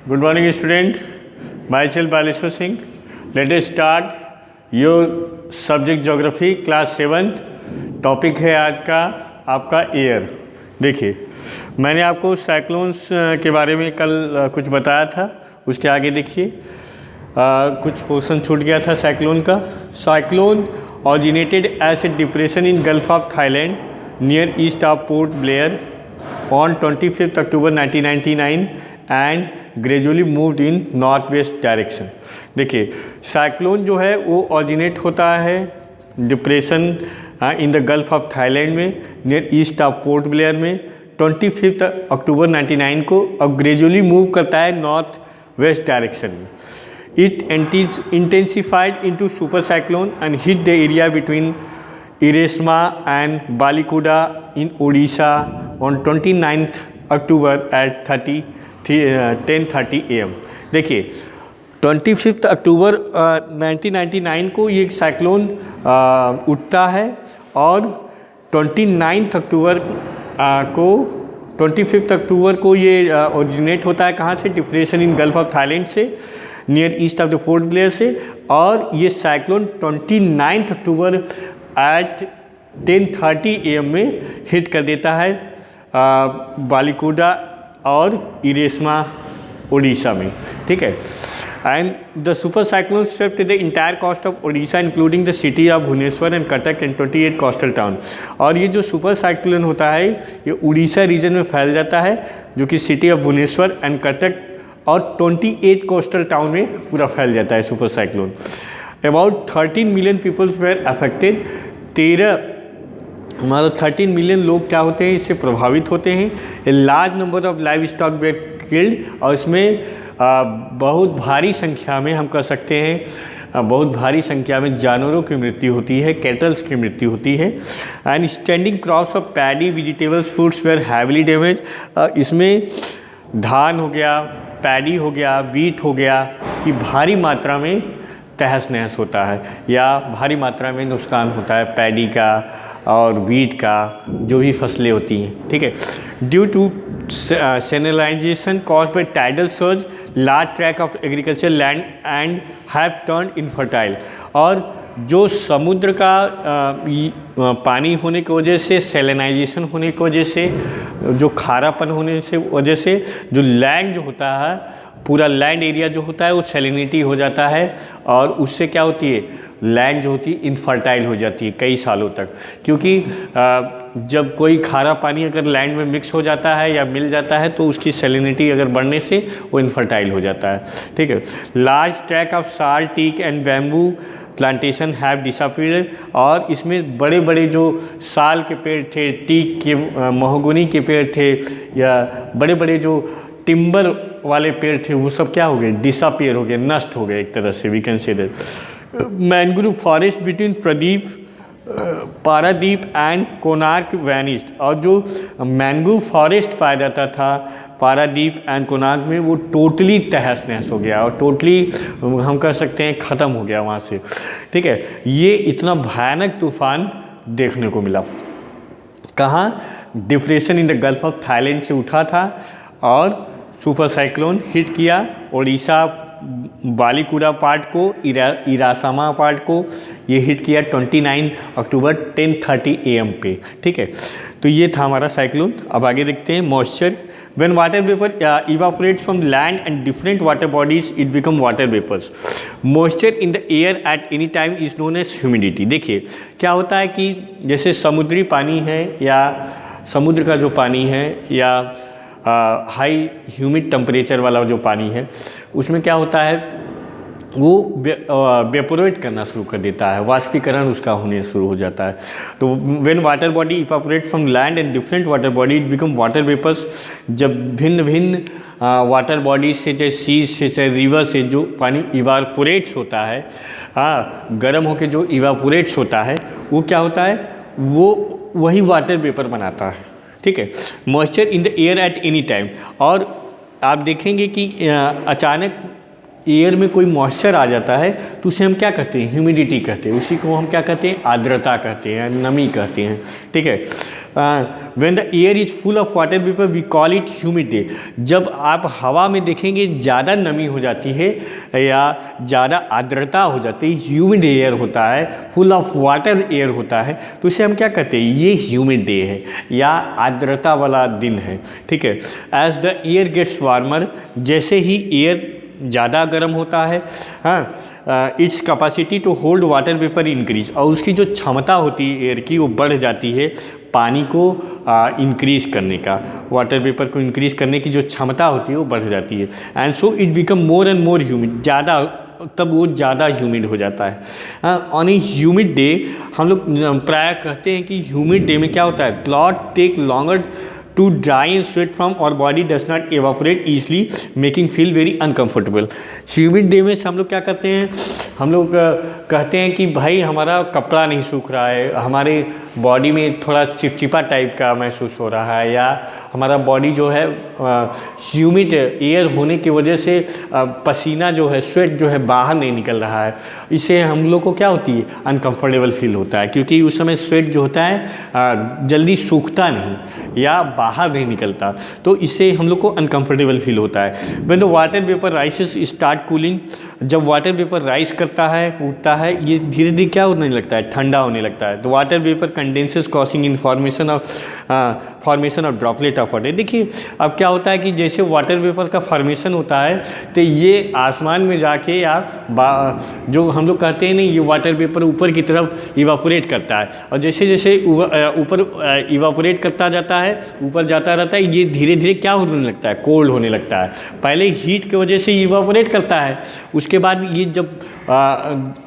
Good morning, student. Myself Baleshwar Singh. Let us start your subject geography class 7th. Topic है आज का आपका air. देखिए, मैंने आपको साइक्लोन्स के बारे में कल कुछ बताया था। उसके आगे देखिए, कुछ पोर्शन छूट गया था साइक्लोन का। Cyclone originated as a depression in gulf of Thailand near east of Port Blair on 25 October 1999 and gradually moved in north west direction. देखिए, साइक्लोन जो है वो ऑरिजिनेट होता है depression in the gulf of Thailand में near east of Port Blair में 25 October 1999 को, अब ग्रेजुअली मूव करता है नॉर्थ वेस्ट डायरेक्शन में। It intensified into super cyclone and hit the area between Ersama and Balikuda in Odisha on 29 October at 10:30 AM। देखिए, 25 October 1999 को ये साइक्लोन उठता है और 29 अक्टूबर को ये ओरिजिनेट होता है कहाँ से? Depression in gulf of Thailand से near east of the Port Blair से, और ये साइक्लोन 29 अक्टूबर एट 10:30 AM में हिट कर देता है बालिकुडा और इरेस्मा ओडिशा में। ठीक है, and the super cyclone swept the entire coast of Odisha including the city of Bhubaneswar and Cuttack and 28 coastal town. और ये जो सुपर साइक्लोन होता है ये उड़ीसा रीजन में फैल जाता है, जो कि city of Bhubaneswar and Cuttack और 28 कोस्टल टाउन में पूरा फैल जाता है super cyclone. About 13 million peoples were affected. 13 million लोग क्या होते हैं, इससे प्रभावित होते हैं। A large number of livestock were killed, और इसमें बहुत भारी संख्या में हम कह सकते हैं बहुत भारी संख्या में जानवरों की मृत्यु होती है, कैटल्स की मृत्यु होती है। And standing crops of paddy vegetables fruits were heavily damage. इसमें धान हो गया, पैडी हो गया, वीट हो गया कि भारी मात्रा में तहस नहस होता है या भारी मात्रा में नुकसान होता है पैडी का और वीट का, जो भी फसलें होती हैं। ठीक है, due to salinization caused by tidal surge large track of agriculture land and have turned infertile. और जो समुद्र का पानी होने की वजह से, सैलिनाइजेशन होने की वजह से, जो खारापन होने से वजह से जो लैंड जो होता है, पूरा लैंड एरिया जो होता है वो सैलिनिटी हो जाता है, और उससे क्या होती है, लैंड जो होती है इनफर्टाइल हो जाती है कई सालों तक। क्योंकि जब कोई खारा पानी अगर लैंड में मिक्स हो जाता है या मिल जाता है तो उसकी सैलिनिटी अगर बढ़ने से वो इनफर्टाइल हो जाता है। ठीक है, large track of sal, teak and bamboo plantation have disappeared. और इसमें बड़े बड़े जो साल के पेड़ थे, टीक के, महोगनी के पेड़ थे, या बड़े बड़े जो टिम्बर वाले पेड़ थे, वो सब क्या हो गए, डिसअपीयर हो गए, नष्ट हो गए एक तरह से, we can say that. Mangrove forest between Paradip and Konark vanished. और जो मैंग्रोव फॉरेस्ट पाया जाता था पारादीप एंड कोणार्क में, वो टोटली तहस नहस हो गया और टोटली हम कह सकते हैं ख़त्म हो गया वहाँ से। ठीक है, ये इतना भयानक तूफान देखने को मिला। कहाँ? Depression in the gulf of Thailand से उठा था और सुपर साइक्लोन हिट किया ओडिशा बालिकुडा पार्ट को, इरासामा पार्ट को ये हिट किया 29 अक्टूबर 10:30 AM पे। ठीक है, तो ये था हमारा साइक्लोन। अब आगे देखते हैं moisture. When water vapour evaporates from land and different water bodies it become water vapours. Moisture in the air at any time is known as humidity. देखिए, क्या होता है कि जैसे समुद्री पानी है या समुद्र का जो पानी है या हाई ह्यूमिड टेम्परेचर वाला जो पानी है, उसमें क्या होता है, वो वेपोरेट करना शुरू कर देता है, वाष्पीकरण उसका होने शुरू हो जाता है। तो when water body evaporate from land and different water body it become water vapours. जब भिन्न भिन्न वाटर बॉडी से, चाहे सीज से, चाहे रिवर से जो पानी इवापोरेट्स होता है, गर्म होकर जो इवापोरेट्स होता है, वो क्या होता है, वो वही वाटर वेपर बनाता है। ठीक है, moisture in the air at any time. और आप देखेंगे कि अचानक एयर में कोई मॉइस्चर आ जाता है तो उसे हम क्या कहते हैं, ह्यूमिडिटी कहते हैं, उसी को हम क्या कहते हैं, आर्द्रता कहते हैं, नमी कहते हैं, ठीक है। When the air is full of water vapour we call it humid day. जब आप हवा में देखेंगे ज़्यादा नमी हो जाती है या ज़्यादा आर्द्रता हो जाती है, ह्यूमिड एयर होता है, फुल ऑफ वाटर एयर होता है, तो इसे हम क्या कहते हैं, ये ह्यूमिड डे है या आर्द्रता वाला दिन है, ठीक है। As the air gets warmer, जैसे ही एयर ज़्यादा गर्म होता है, हाँ, its capacity to hold water vapour increase, और उसकी जो क्षमता होती है एयर की वो बढ़ जाती है पानी को इंक्रीज़ करने का, वाटर वेपर को इंक्रीज़ करने की जो क्षमता होती है वो बढ़ जाती है। And so it become more and more humid, ज़्यादा, तब वो ज़्यादा ह्यूमिड हो जाता है। ऑन ए ह्यूमिड डे हम लोग प्राय कहते हैं कि ह्यूमिड डे में क्या होता है, cloth take longer to dry and sweat from our body does not evaporate easily making feel very uncomfortable. Humid day में हम लोग क्या करते हैं, हम लोग कहते हैं कि भाई हमारा कपड़ा नहीं सूख रहा है, हमारे बॉडी में थोड़ा चिपचिपा टाइप का महसूस हो रहा है, या हमारा बॉडी जो है ह्यूमिड एयर होने की वजह से पसीना जो है, स्वेट जो है बाहर नहीं निकल रहा है, इससे हम लोग को क्या होती है, अनकम्फर्टेबल फील होता है, क्योंकि उस समय स्वेट जो होता है जल्दी सूखता नहीं या बाहर नहीं निकलता, तो इससे हम लोग को अनकम्फर्टेबल फील होता है। When the water vapour राइसेस start cooling, जब वाटर वेपर राइस करता है, उठता है, ये धीरे धीरे क्या होने लगता है, ठंडा होने लगता है। The water vapour condenses causing in formation of droplet of water. देखिए अब क्या होता है कि जैसे वाटर वेपर का फॉर्मेशन होता है तो ये आसमान में जाके या जो हम लोग कहते हैं ना, ये वाटर वेपर ऊपर की तरफ इवापोरेट करता है, और जैसे जैसे ऊपर इवापोरेट करता जाता है, ऊपर जाता रहता है, ये धीरे धीरे क्या होने लगता है, कोल्ड होने लगता है। पहले हीट की वजह से इवापोरेट करता है, उसके बाद ये जब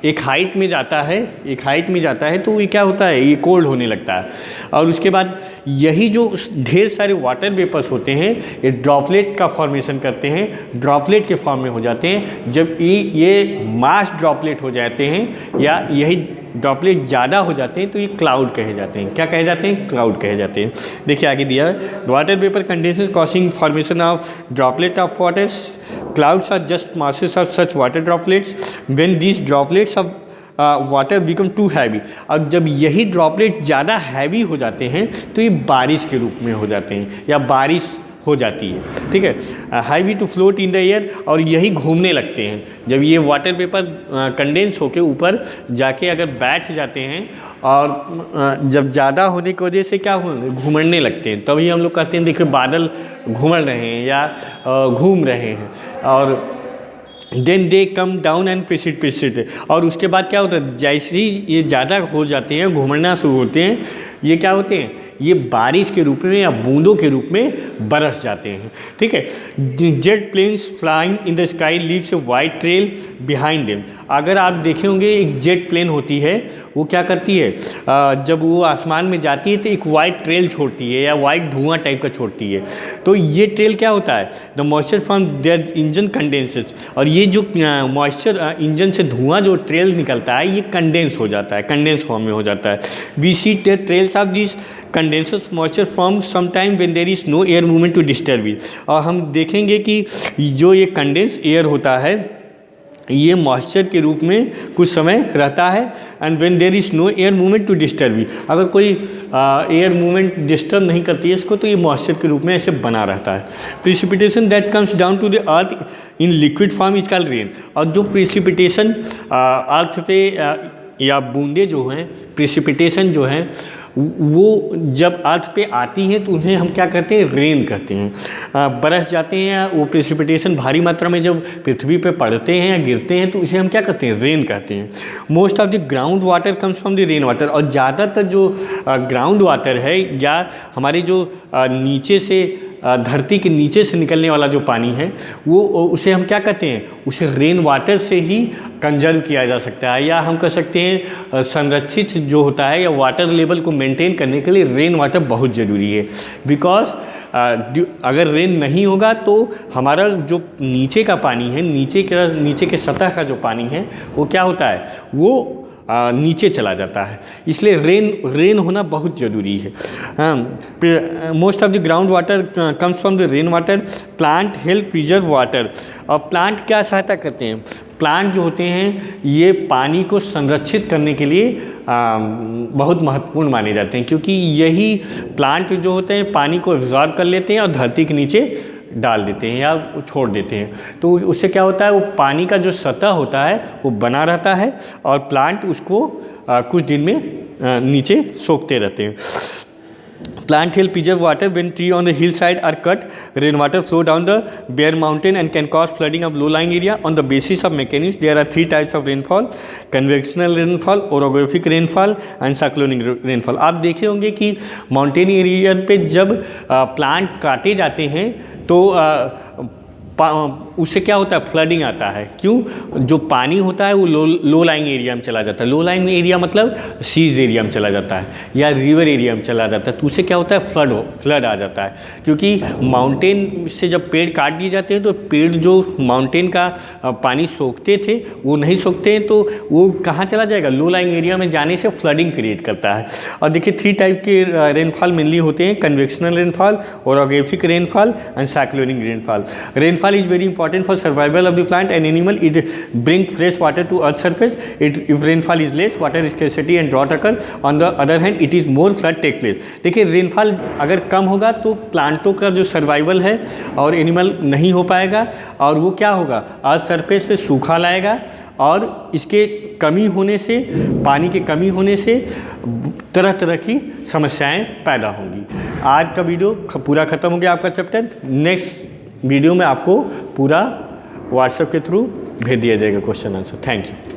एक हाइट में जाता है तो ये क्या होता है, ये कोल्ड होने लगता है, और उसके बाद यही जो ढेर सारे वाटर वेपर्स होते हैं ये ड्रॉपलेट का फॉर्मेशन करते हैं, ड्रॉपलेट के फॉर्म में हो जाते हैं। जब ये मास ड्रॉपलेट हो जाते हैं या यही ड्रॉपलेट ज़्यादा हो जाते हैं तो ये क्लाउड कहे जाते हैं। क्या कहे जाते हैं, क्लाउड कहे जाते हैं। देखिए आगे दिया है, water vapour condenses causing formation of droplet of water, clouds are just masses of such water droplets when these droplets of water become too heavy. अब जब यही ड्रॉपलेट ज़्यादा हैवी हो जाते हैं तो ये बारिश के रूप में हो जाते हैं या बारिश हो जाती है, ठीक है। Heavy to float in the air, और यही घूमने लगते हैं। जब ये वाटर वेपर कंडेंस होकर ऊपर जाके अगर बैठ जाते हैं और जब ज़्यादा होने की वजह से क्या होंगे, घूमने लगते हैं, तभी हम लोग कहते हैं देखिए बादल घूमड़ रहे हैं या घूम रहे हैं। और then they come down and precipitate, और उसके बाद क्या होता है, जैसे ही ये ज़्यादा हो जाते हैं, घूमना शुरू होते हैं, ये क्या होते हैं, ये बारिश के रूप में या बूंदों के रूप में बरस जाते हैं, ठीक है। Jet planes flying in the sky leaves a white trail behind them. अगर आप देखे होंगे एक जेट प्लेन होती है, वो क्या करती है, जब वो आसमान में जाती है तो एक वाइट ट्रेल छोड़ती है या वाइट धुआं टाइप का छोड़ती है। तो ये ट्रेल क्या होता है, the moisture from their engine condenses, और ये जो मॉइस्चर इंजन से धुआं जो ट्रेल निकलता है ये कंडेंस हो जाता है, कंडेंस फॉर्म में हो जाता है। We see the trails of this condenses moisture from some time when there is no air movement to disturb it. और हम देखेंगे कि जो ये कंडेंस एयर होता है ये मॉइस्चर के रूप में कुछ समय रहता है, and when there is no air movement to disturb it. अगर कोई एयर मूवमेंट डिस्टर्ब नहीं करती है इसको तो ये मॉइस्चर के रूप में ऐसे बना रहता है। Precipitation that comes down to the earth in liquid form is called rain. और जो प्रेसिपिटेशन अर्थ पे या बूंदे जो हैं, प्रेसिपिटेशन जो है वो जब अर्थ पे आती हैं तो उन्हें हम क्या कहते हैं, रेन कहते हैं। बरस जाते हैं, वो प्रेसिपिटेशन भारी मात्रा में जब पृथ्वी पे पड़ते हैं या गिरते हैं तो इसे हम क्या कहते हैं, रेन कहते हैं। Most of the ground water comes from the rain water, और ज़्यादातर जो ग्राउंड वाटर है या हमारे जो नीचे से धरती के नीचे से निकलने वाला जो पानी है वो उसे हम क्या कहते हैं, उसे रेन वाटर से ही कंजर्व किया जा सकता है, या हम कह सकते हैं संरक्षित जो होता है या वाटर लेवल को मेंटेन करने के लिए रेन वाटर बहुत ज़रूरी है। बिकॉज अगर रेन नहीं होगा तो हमारा जो नीचे का पानी है, नीचे के सतह का जो पानी है वो क्या होता है, वो नीचे चला जाता है, इसलिए रेन होना बहुत ज़रूरी है। Most of the ground water comes from the rain water. Plant help preserve water. और प्लांट क्या सहायता करते हैं? प्लांट जो होते हैं ये पानी को संरक्षित करने के लिए बहुत महत्वपूर्ण माने जाते हैं, क्योंकि यही प्लांट जो होते हैं पानी को एब्जॉर्ब कर लेते हैं और धरती के नीचे डाल देते हैं या छोड़ देते हैं। तो उससे क्या होता है, वो पानी का जो सतह होता है वो बना रहता है और प्लांट उसको कुछ दिन में नीचे सोखते रहते हैं। Plant help preserve water. When trees on the hillside are cut, rainwater flow down the bare mountain and can cause flooding of low-lying area. On the basis of mechanism, there are 3 types of rainfall: convectional rainfall, orographic rainfall and cyclonic rainfall. आप देखे होंगे कि mountain area पे जब plant काटे जाते हैं तो उससे क्या होता है, फ्लडिंग आता है। क्यों? जो पानी होता है वो लो लाइंग एरिया में चला जाता है। लो लाइंग एरिया मतलब सीज एरिया में चला जाता है या रिवर एरिया में चला जाता है, तो उससे क्या होता है, फ्लड आ जाता है। क्योंकि माउंटेन से जब पेड़ काट दिए जाते हैं तो पेड़ जो माउंटेन का पानी सोखते थे वो नहीं सोखते हैं, तो वो कहाँ चला जाएगा, लो लाइंग एरिया में जाने से फ्लडिंग क्रिएट करता है। और देखिए 3 टाइप के रेनफॉल मेनली होते हैं: convectional rainfall, orographic rainfall and cyclonic rainfall. Rainfall is very important for survival of the plant and animal. It bring fresh water to earth surface. If rainfall is less, water scarcity and drought occur. On the other hand, it is more flood take place. देखिए rainfall अगर कम होगा तो प्लांटों का जो survival है और animal नहीं हो पाएगा, और वो क्या होगा, अर्थ सरफेस पे सूखा लाएगा और इसके कमी होने से, पानी के कमी होने से तरह तरह की समस्याएं पैदा होंगी। आज का वीडियो पूरा ख़त्म हो गया आपका चैप्टर। नेक्स्ट वीडियो में आपको पूरा व्हाट्सएप के थ्रू भेज दिया जाएगा क्वेश्चन आंसर। Thank you.